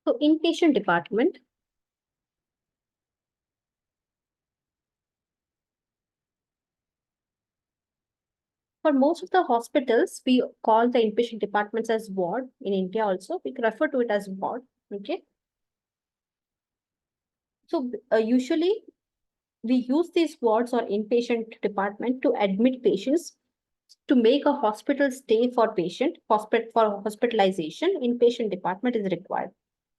So inpatient department. For most of the hospitals, we call the inpatient departments as ward. In India also, we refer to it as ward. Okay. So usually we use these wards or inpatient department to admit patients. To make a hospital stay for hospitalization, inpatient department is required.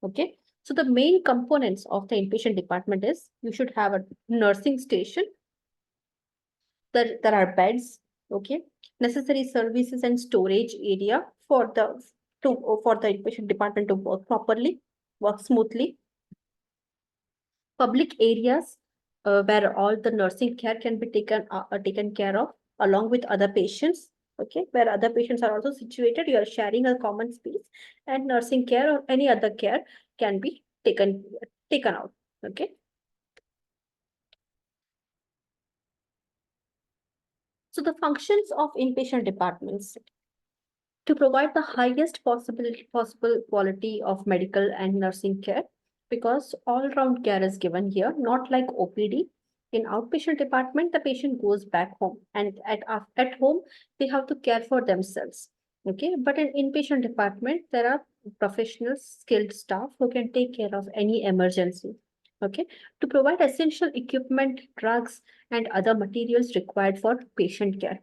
Okay. So the main components of the inpatient department is you should have a nursing station. There are beds, okay, necessary services and storage area for the inpatient department to work properly, work smoothly. Public areas where all the nursing care can be taken care of along with other patients. Okay, where other patients are also situated, you are sharing a common space, and nursing care or any other care can be taken out. Okay. So the functions of inpatient departments: to provide the highest possible quality of medical and nursing care, because all round care is given here, not like OPD. In outpatient department, the patient goes back home, and at home they have to care for themselves. Okay, but in inpatient department there are professionals, skilled staff who can take care of any emergency. Okay, to provide essential equipment, drugs, and other materials required for patient care.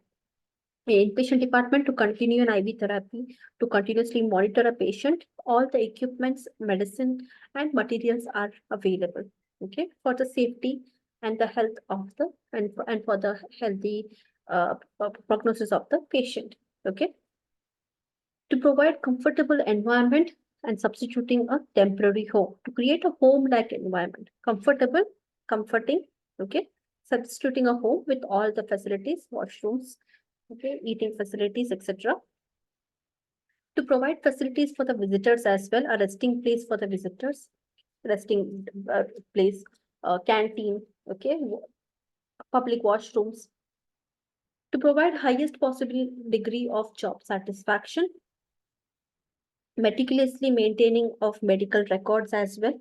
Inpatient department, to continue an IV therapy, to continuously monitor a patient, all the equipments, medicine, and materials are available. Okay, for the safety and the health of the and for the healthy prognosis of the patient. Okay, to provide comfortable environment and substituting a temporary home, to create a home-like environment, comfortable, comforting. Okay, substituting a home with all the facilities, washrooms, okay, eating facilities, etc. To provide facilities for the visitors as well, a resting place for the visitors, resting place, canteen, okay, public washrooms. To provide highest possible degree of job satisfaction, meticulously maintaining of medical records as well.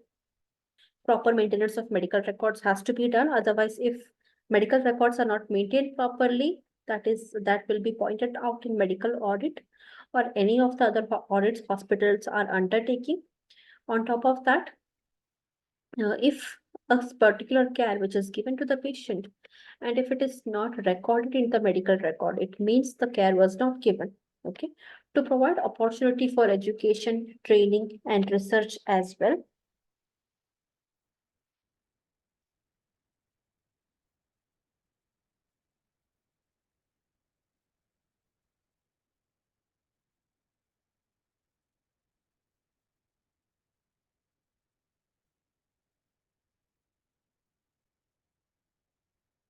Proper maintenance of medical records has to be done. Otherwise, if medical records are not maintained properly, that will be pointed out in medical audit or any of the other audits hospitals are undertaking. On top of that, if a particular care which is given to the patient, and if it is not recorded in the medical record, it means the care was not given. Okay, to provide opportunity for education, training, and research as well.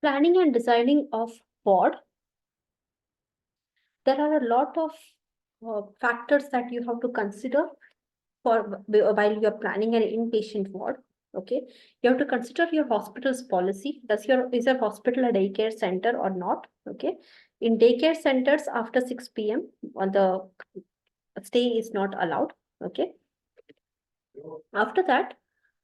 Planning and designing of ward. There are a lot of factors that you have to consider for while you are planning an inpatient ward. Okay, you have to consider your hospital's policy. Is your hospital a daycare center or not? Okay, in daycare centers after 6 p.m. on the stay is not allowed. Okay, after that,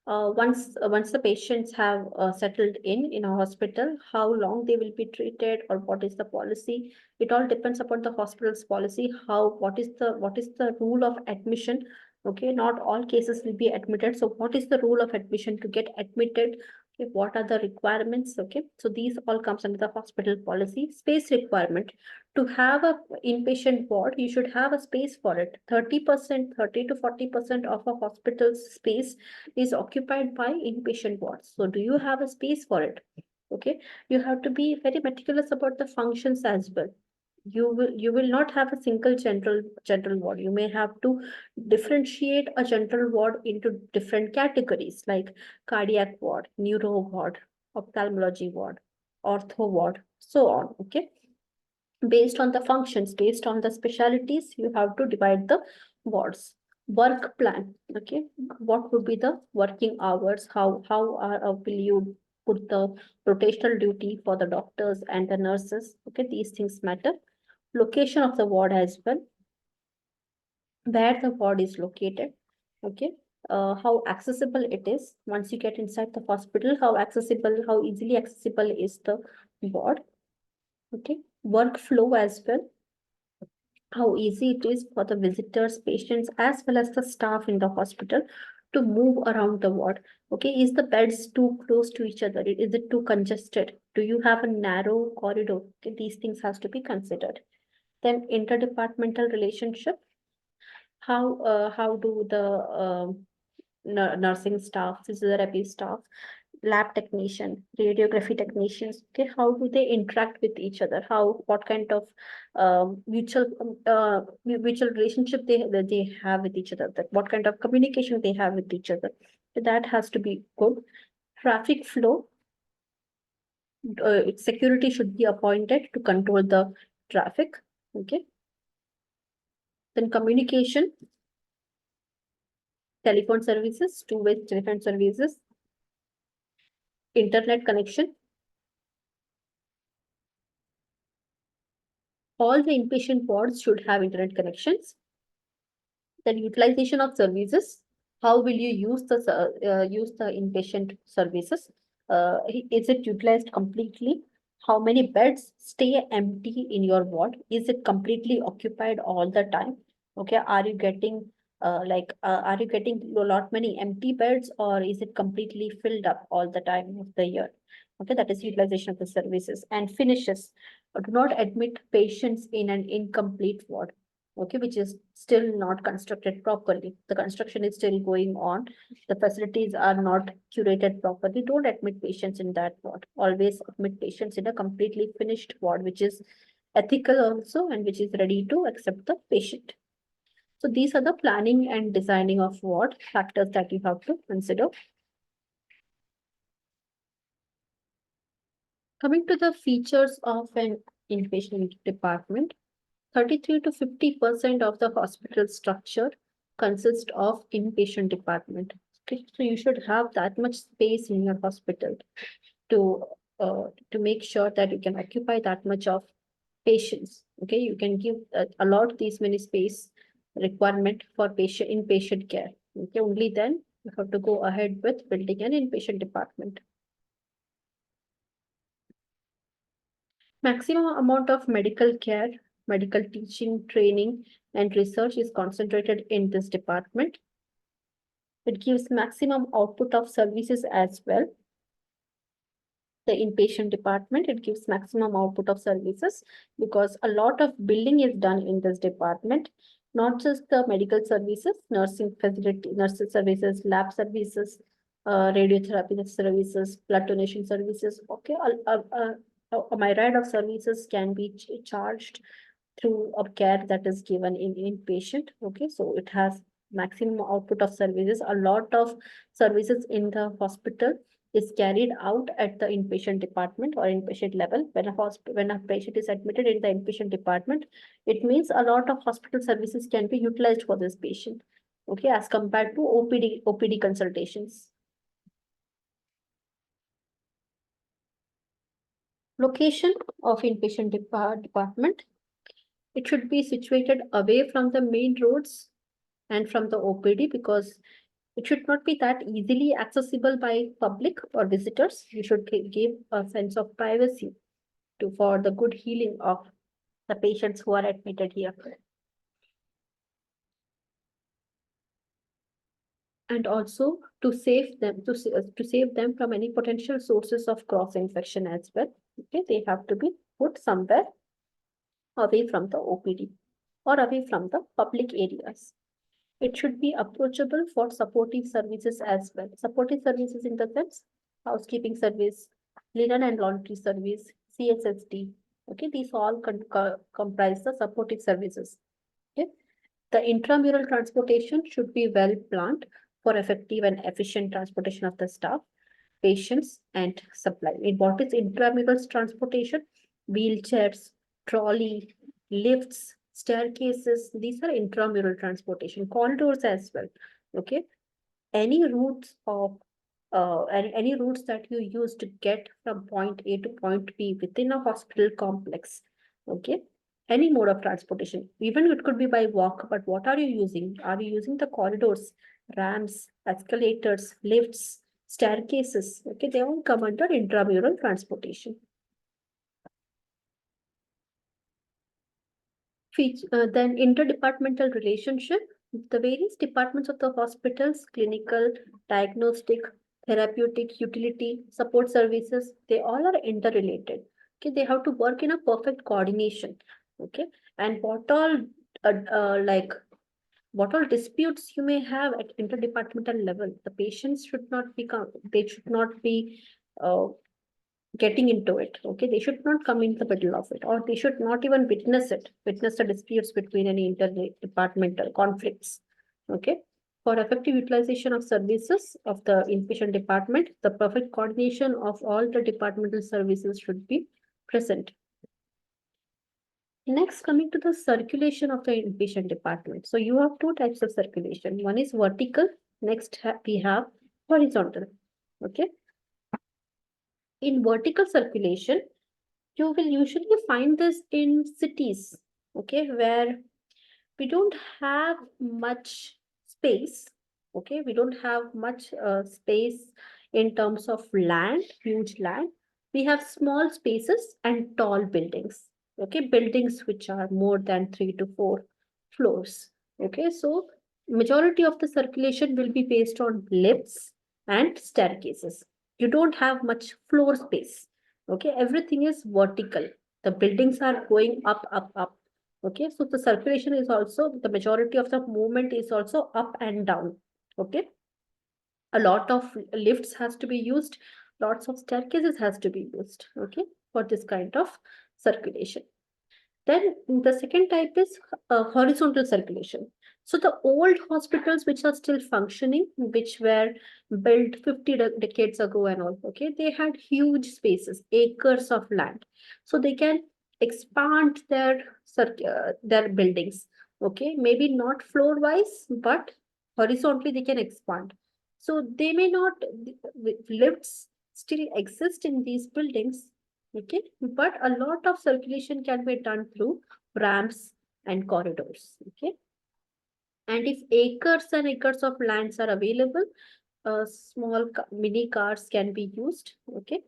once the patients have settled in a hospital, how long they will be treated or what is the policy, it all depends upon the hospital's policy. What is the rule of admission? Okay, not all cases will be admitted, so what is the rule of admission to get admitted? Okay, what are the requirements? Okay, so these all comes under the hospital policy. Space requirement: to have a inpatient ward, you should have a space for it. 30 to 40% of a hospital's space is occupied by inpatient wards. So do you have a space for it? Okay, you have to be very meticulous about the functions as well. You will not have a single general ward. You may have to differentiate a general ward into different categories like cardiac ward, neuro ward, ophthalmology ward, ortho ward, so on. Okay, based on the functions, based on the specialties, you have to divide the wards. Work plan. Okay, what would be the working hours? Will you put the rotational duty for the doctors and the nurses? Okay, these things matter. Location of the ward as well, where the ward is located. Okay, how accessible it is. Once you get inside the hospital, how easily accessible is the ward. Okay, workflow as well, how easy it is for the visitors, patients, as well as the staff in the hospital to move around the ward. Okay, is the beds too close to each other? Is it too congested? Do you have a narrow corridor? Okay, these things has to be considered. Then interdepartmental relationship. How do the nursing staff, physiotherapy staff, lab technician, radiography technicians, okay, how do they interact with each other? What kind of mutual relationship they have with each other? That what kind of communication they have with each other? That has to be good. Traffic flow, security should be appointed to control the traffic. Okay. Then communication, telephone services, two-way telephone services, internet connection. All the inpatient wards should have internet connections. Then utilization of services. How will you use the inpatient services? Is it utilized completely? How many beds stay empty in your ward? Is it completely occupied all the time? Okay, are you getting a lot many empty beds, or is it completely filled up all the time of the year? Okay, that is utilization of the services. And finishes. Do not admit patients in an incomplete ward, okay, which is still not constructed properly. The construction is still going on. The facilities are not curated properly. Don't admit patients in that ward. Always admit patients in a completely finished ward, which is ethical also and which is ready to accept the patient. So these are the planning and designing of ward factors that you have to consider. Coming to the features of an inpatient department, 33 to 50% of the hospital structure consists of inpatient department. Okay, so you should have that much space in your hospital to to make sure that you can occupy that much of patients. Okay, you can give a lot these many space requirement for patient inpatient care. Okay, only then you have to go ahead with building an inpatient department. Maximum amount of medical care, medical teaching, training, and research is concentrated in this department. It gives maximum output of services as well. The inpatient department, it gives maximum output of services because a lot of billing is done in this department, not just the medical services, nursing facility, nurses services, lab services, radiotherapy services, blood donation services. Okay, a myriad of services can be charged through a care that is given in inpatient. Okay, so it has maximum output of services. A lot of services in the hospital is carried out at the inpatient department or inpatient level. When a patient is admitted in the inpatient department, it means a lot of hospital services can be utilized for this patient. Okay, as compared to OPD consultations. Location of inpatient department. It should be situated away from the main roads and from the OPD because it should not be that easily accessible by public or visitors. You should give a sense of privacy for the good healing of the patients who are admitted here. And also to save them to save them from any potential sources of cross infection as well. Okay, they have to be put somewhere away from the OPD or away from the public areas. It should be approachable for supportive services as well. Supportive services in the sense housekeeping service, linen and laundry service, CSSD. Okay, these all comprise the supportive services. Okay, the intramural transportation should be well planned for effective and efficient transportation of the staff, patients, and supply. What is intramural transportation? Wheelchairs, trolley, lifts, staircases. These are intramural transportation. Corridors as well. Okay. Any routes of any routes that you use to get from point A to point B within a hospital complex. Okay. any mode of transportation. Even it could be by walk, but what are you using? Are you using the corridors, ramps, escalators, lifts, staircases? Okay, they all come under intramural transportation. Then interdepartmental relationship. The various departments of the hospitals, clinical, diagnostic, therapeutic, utility, support services, they all are interrelated. Okay, they have to work in a perfect coordination. Okay, and like what all disputes you may have at interdepartmental level, the patients should not become, they should not be uh, getting into it. Okay, they should not come in the middle of it, or they should not even witness the disputes between any interdepartmental conflicts. Okay, for effective utilization of services of the inpatient department, the perfect coordination of all the departmental services should be present. Next, coming to the circulation of the inpatient department. So you have two types of circulation. One is vertical. Next, we have horizontal. Okay. In vertical circulation, you will usually find this in cities, okay, where we don't have much space. Okay, we don't have much space in terms of land, huge land. We have small spaces and tall buildings. Okay, buildings which are more than 3 to 4 floors. Okay, so majority of the circulation will be based on lifts and staircases. You don't have much floor space. Okay, everything is vertical. The buildings are going up, up, up. Okay, so the circulation is also, the majority of the movement is also up and down. Okay, a lot of lifts has to be used, lots of staircases has to be used. Okay, for this kind of circulation. Then the second type is horizontal circulation. So the old hospitals which are still functioning, which were built 50 decades ago and all, okay, they had huge spaces, acres of land. So they can expand their buildings. Okay, maybe not floor wise, but horizontally they can expand. So they may not, lifts still exist in these buildings. Okay, but a lot of circulation can be done through ramps and corridors. Okay, and if acres and acres of lands are available, mini cars can be used. Okay,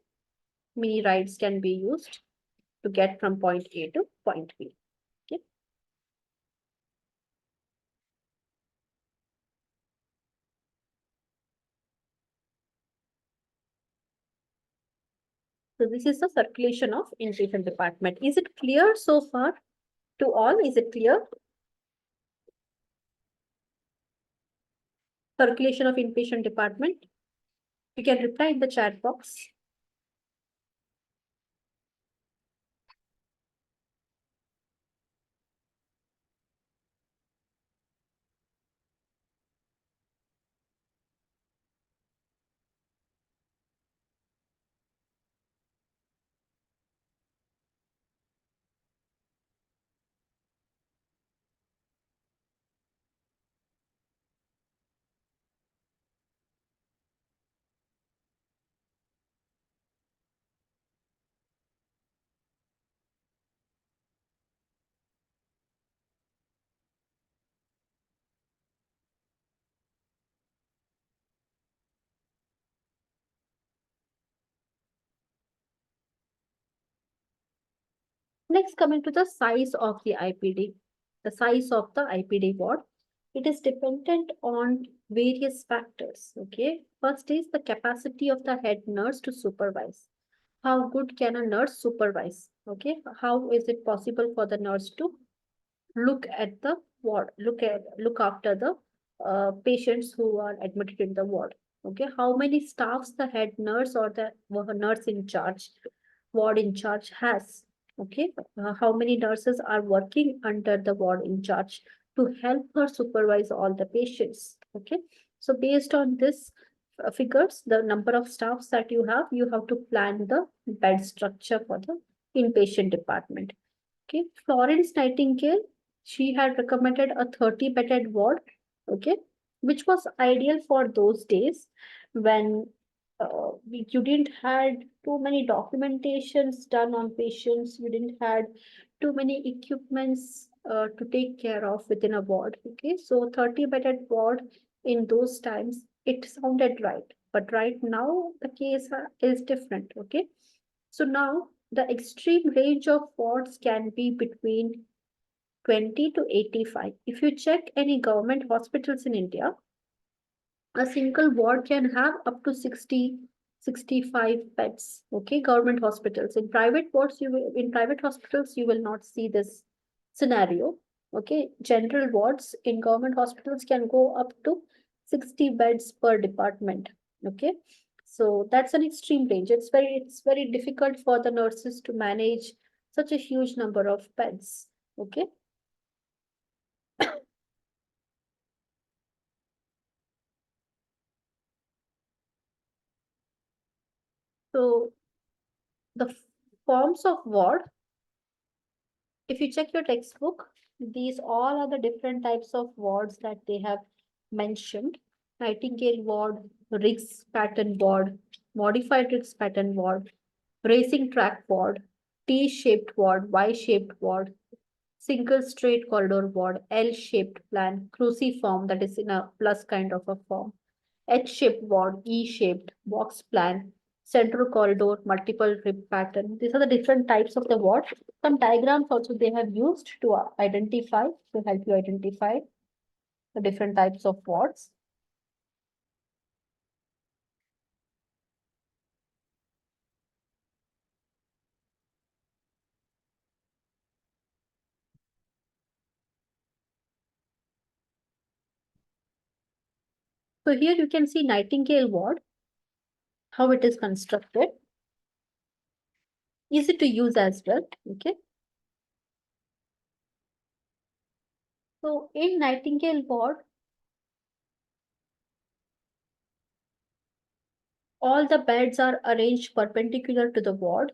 mini rides can be used to get from point A to point B. Okay, so this is the circulation of inpatient department. Is it clear so far to all? Is it clear? Circulation of inpatient department. You can reply in the chat box. Next, coming to the size of the IPD, the size of the IPD ward, it is dependent on various factors. Okay, first is the capacity of the head nurse to supervise. How good can a nurse supervise? Okay, how is it possible for the nurse to look at the ward, look after the patients who are admitted in the ward? Okay, how many staffs the head nurse or the nurse in charge, ward in charge has? Okay, how many nurses are working under the ward in charge to help her supervise all the patients? Okay, so based on this figures, the number of staffs that you have to plan the bed structure for the inpatient department. Okay, Florence Nightingale, she had recommended a 30-bedded ward, okay, which was ideal for those days when you didn't had too many documentations done on patients, you didn't had too many equipments to take care of within a ward. Okay, so 30-bedded ward in those times, it sounded right, but right now the case is different. Okay, so now the extreme range of wards can be between 20 to 85. If you check any government hospitals in India, a single ward can have up to 60, 65 beds. Okay, government hospitals. In private wards, in private hospitals, you will not see this scenario. Okay, general wards in government hospitals can go up to 60 beds per department. Okay, so that's an extreme range. It's very difficult for the nurses to manage such a huge number of beds. Okay, so the forms of ward, if you check your textbook, these all are the different types of wards that they have mentioned. Nightingale ward, Riggs pattern ward, modified Riggs pattern ward, racing track ward, T-shaped ward, Y-shaped ward, single straight corridor ward, L-shaped plan, cruciform, that is in a plus kind of a form, H-shaped ward, E-shaped, box plan, central corridor, multiple rib pattern. These are the different types of the ward. Some diagrams also they have used to identify, to help you identify the different types of wards. So here you can see Nightingale ward, how it is constructed. Easy to use as well. Okay. So in Nightingale ward, all the beds are arranged perpendicular to the ward,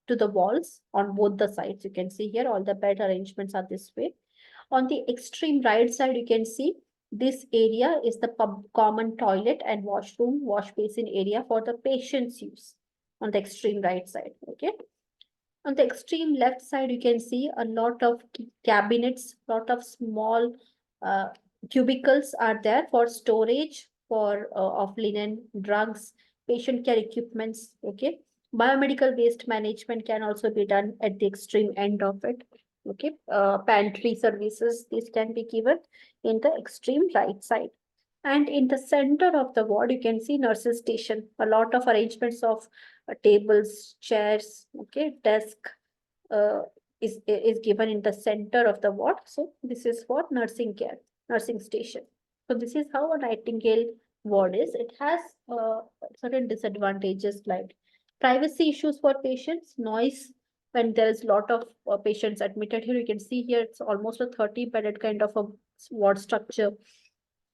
to the walls on both the sides. You can see here all the bed arrangements are this way. On the extreme right side, you can see this area is the common toilet and washroom, wash basin area for the patient's use on the extreme right side. Okay. On the extreme left side, you can see a lot of cabinets, lot of small uh, cubicles are there for storage for of linen, drugs, patient care equipments. Okay, biomedical waste management can also be done at the extreme end of it. Okay, pantry services, this can be given in the extreme right side. And in the center of the ward, you can see nurses station. A lot of arrangements of tables, chairs, okay, desk uh, is given in the center of the ward. So this is for nursing care, nursing station. So this is how a Nightingale ward is. It has certain disadvantages like privacy issues for patients, noise when there is a lot of patients admitted here. You can see here it's almost a 30-bedded kind of a ward structure.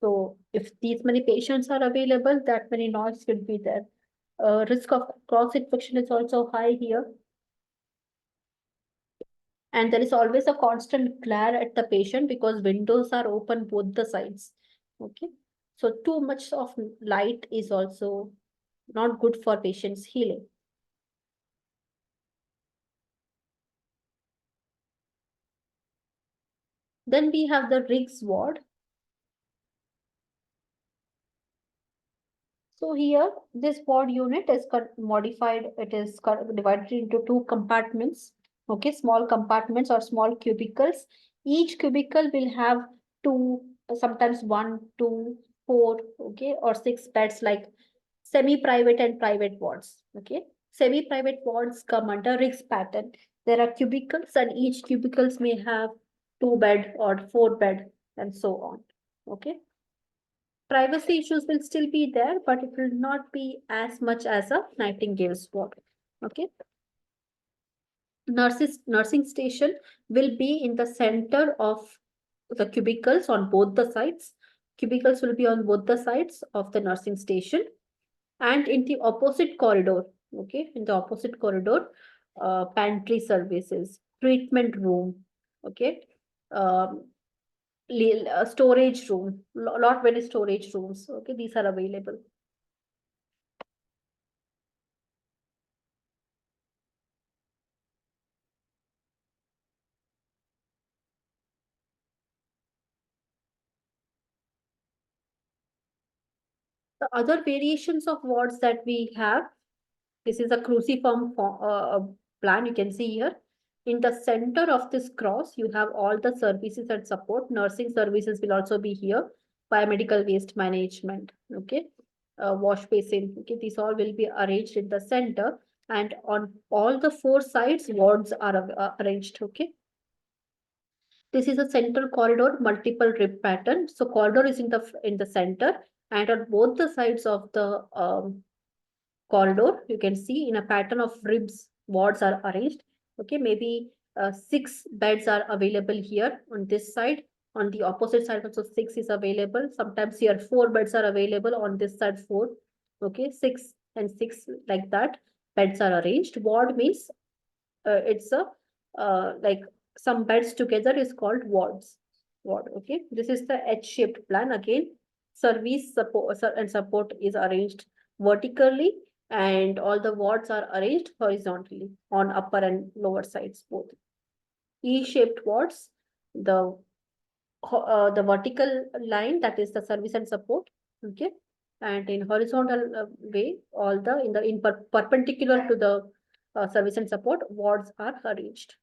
So if these many patients are available, that many noise will be there. Risk of cross infection is also high here. And there is always a constant glare at the patient because windows are open both the sides. Okay. So too much of light is also not good for patient's healing. Then we have the Riggs ward. So here, this ward unit is modified. It is divided into two compartments. Okay, small compartments or small cubicles. Each cubicle will have two, sometimes one, two, four, okay, or six beds like semi-private and private wards. Okay, semi-private wards come under Riggs pattern. There are cubicles, and each cubicles may have two bed or four bed and so on. Okay. Privacy issues will still be there, but it will not be as much as a Nightingale's ward. Okay. Nursing station will be in the center of the cubicles on both the sides. Cubicles will be on both the sides of the nursing station and in the opposite corridor. Okay, in the opposite corridor, pantry services, treatment room. Okay, um, storage room, lot many storage rooms. Okay, these are available. The other variations of wards that we have, this is a cruciform plan you can see here. In the center of this cross, you have all the services and support. Nursing services will also be here. Biomedical waste management, okay. Wash basin, okay. These all will be arranged in the center, and on all the four sides, wards are arranged, okay. This is a central corridor, multiple rib pattern. So corridor is in the center, and on both the sides of the corridor, you can see in a pattern of ribs, wards are arranged. Okay, maybe 6 beds are available here on this side. On the opposite side, also 6 is available. Sometimes here 4 beds are available. On this side, 4. Okay, 6 and 6 like that. Beds are arranged. Ward means it's a like some beds together is called wards. Ward. Okay, this is the H-shaped plan again. Service support and support is arranged vertically, and all the wards are arranged horizontally on upper and lower sides both. E-shaped wards, the vertical line, that is the service and support, okay, and in horizontal way, all the in perpendicular to the service and support, wards are arranged.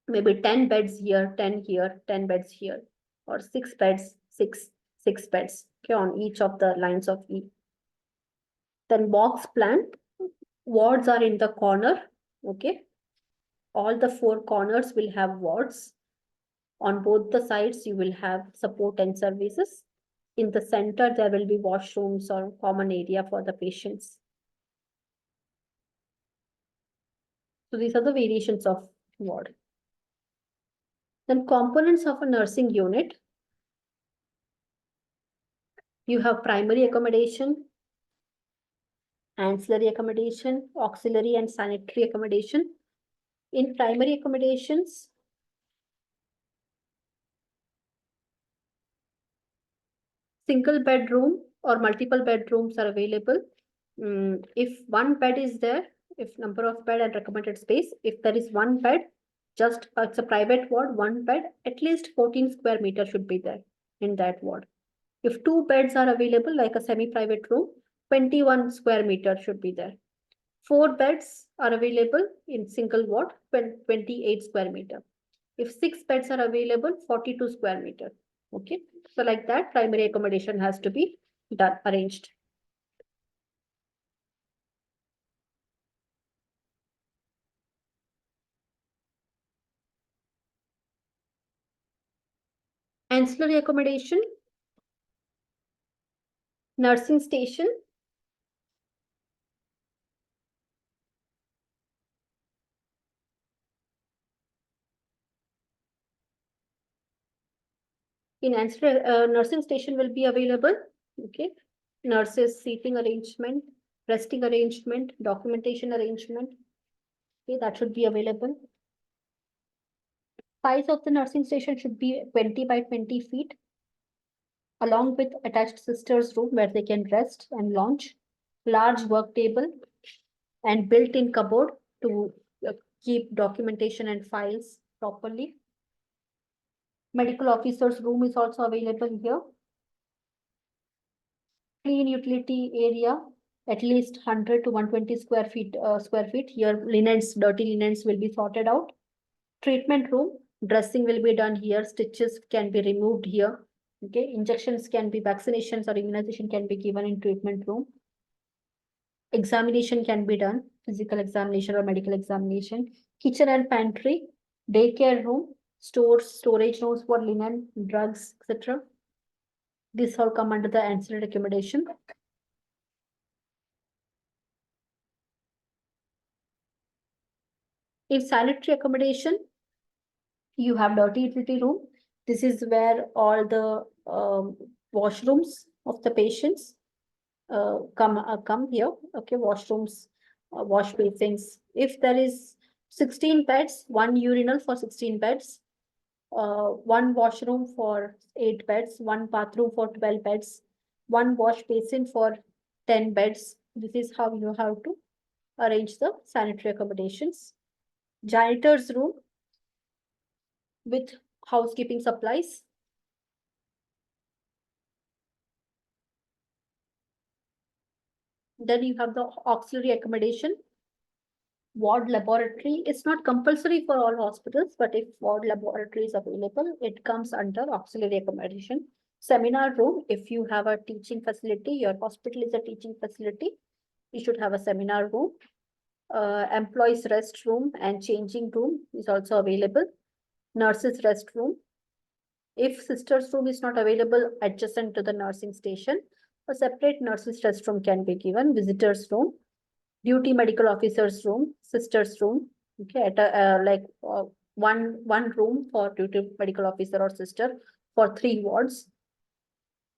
Maybe 10 beds here, 10 here, 10 beds here, or 6 beds, 6 beds, okay, on each of the lines of E. Then box plan, wards are in the corner, okay. All the 4 corners will have wards. On both the sides, you will have support and services. In the center, there will be washrooms or common area for the patients. So these are the variations of ward. Then components of a nursing unit. You have primary accommodation, ancillary accommodation, auxiliary and sanitary accommodation. In primary accommodations, single bedroom or multiple bedrooms are available. If one bed is there, if number of bed and recommended space, if there is one bed, just it's a private ward, one bed, at least 14 square meters should be there in that ward. If 2 beds are available, like a semi-private room, 21 square meters should be there. 4 beds are available in single ward, 28 square meter. If 6 beds are available, 42 square meter. Okay, so like that, primary accommodation has to be done, arranged. Ancillary accommodation, nursing station, in ancillary nursing station will be available. Okay, nurses seating arrangement, resting arrangement, documentation arrangement. Okay, that should be available. Size of the nursing station should be 20 by 20 feet, along with attached sisters' room where they can rest and lounge, large work table, and built-in cupboard to keep documentation and files properly. Medical officer's room is also available here. Clean utility area, at least 100 to 120 square feet. Here, linens, dirty linens will be sorted out. Treatment room, dressing will be done here. Stitches can be removed here. Okay, injections can be, vaccinations or immunization can be given in treatment room. Examination can be done, physical examination or medical examination. Kitchen and pantry, daycare room, storage rooms for linen, drugs, etc. This all come under the ancillary accommodation. In sanitary accommodation, you have dirty utility room. This is where all the washrooms of the patients come here. Okay, washrooms, wash basins. If there is 16 beds, one urinal for 16 beds, one washroom for 8 beds, one bathroom for 12 beds, one wash basin for 10 beds. This is how you have to arrange the sanitary accommodations. Janitor's room with housekeeping supplies. Then you have the auxiliary accommodation. Ward laboratory is not compulsory for all hospitals, but if ward laboratory is available, it comes under auxiliary accommodation. Seminar room, if you have a teaching facility, your hospital is a teaching facility, you should have a seminar room. Employees rest room and changing room is also available. Nurses rest room. If sister's room is not available adjacent to the nursing station, a separate nurses restroom can be given. Visitors room, duty medical officer's room, sister's room. Okay, at one room for duty medical officer or sister for 3 wards.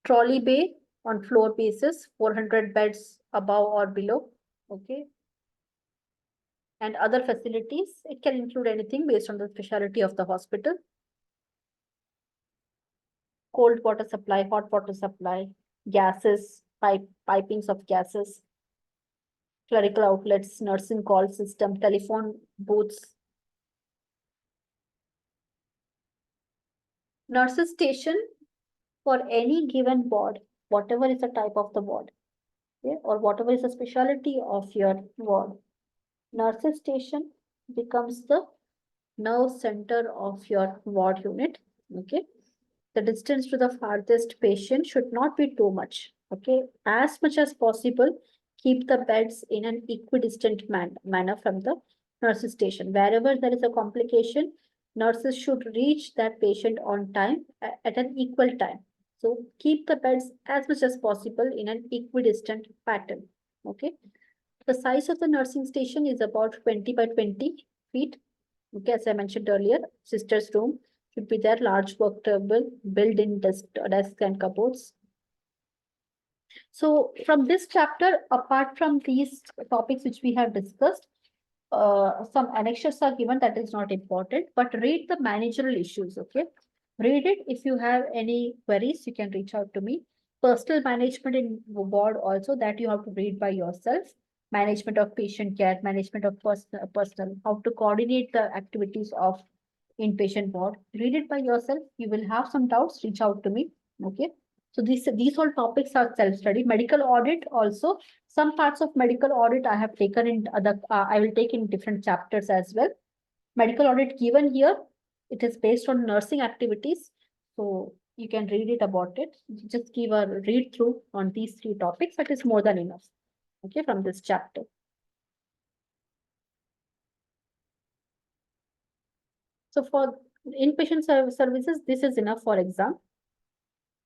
Trolley bay on floor basis, 400 beds above or below. Okay, and other facilities. It can include anything based on the specialty of the hospital. Cold water supply, hot water supply, gases, pipings of gases, clerical outlets, nursing call system, telephone booths. Nurses station for any given ward, whatever is the type of the ward, okay, or whatever is the specialty of your ward. Nurses station becomes the nerve center of your ward unit. Okay. The distance to the farthest patient should not be too much. Okay. As much as possible, keep the beds in an equidistant manner from the nurses station. Wherever there is a complication, nurses should reach that patient on time at an equal time. So keep the beds as much as possible in an equidistant pattern. Okay. The size of the nursing station is about 20 by 20 feet. Okay, as I mentioned earlier, sister's room should be there, large work table, built-in desk and cupboards. So from this chapter, apart from these topics which we have discussed, some annexures are given that is not important, but read the managerial issues, okay? Read it. If you have any queries, you can reach out to me. Personal management in ward also that you have to read by yourself. Management of patient care, management of personal, how to coordinate the activities of inpatient ward. Read it by yourself. You will have some doubts, reach out to me. Okay. So these all topics are self-study. Medical audit also. Some parts of medical audit I have taken in other, I will take in different chapters as well. Medical audit given here, it is based on nursing activities. So you can read it about it. Just give a read through on these 3 topics. That is more than enough. Okay, from this chapter. So for inpatient services, this is enough for exam.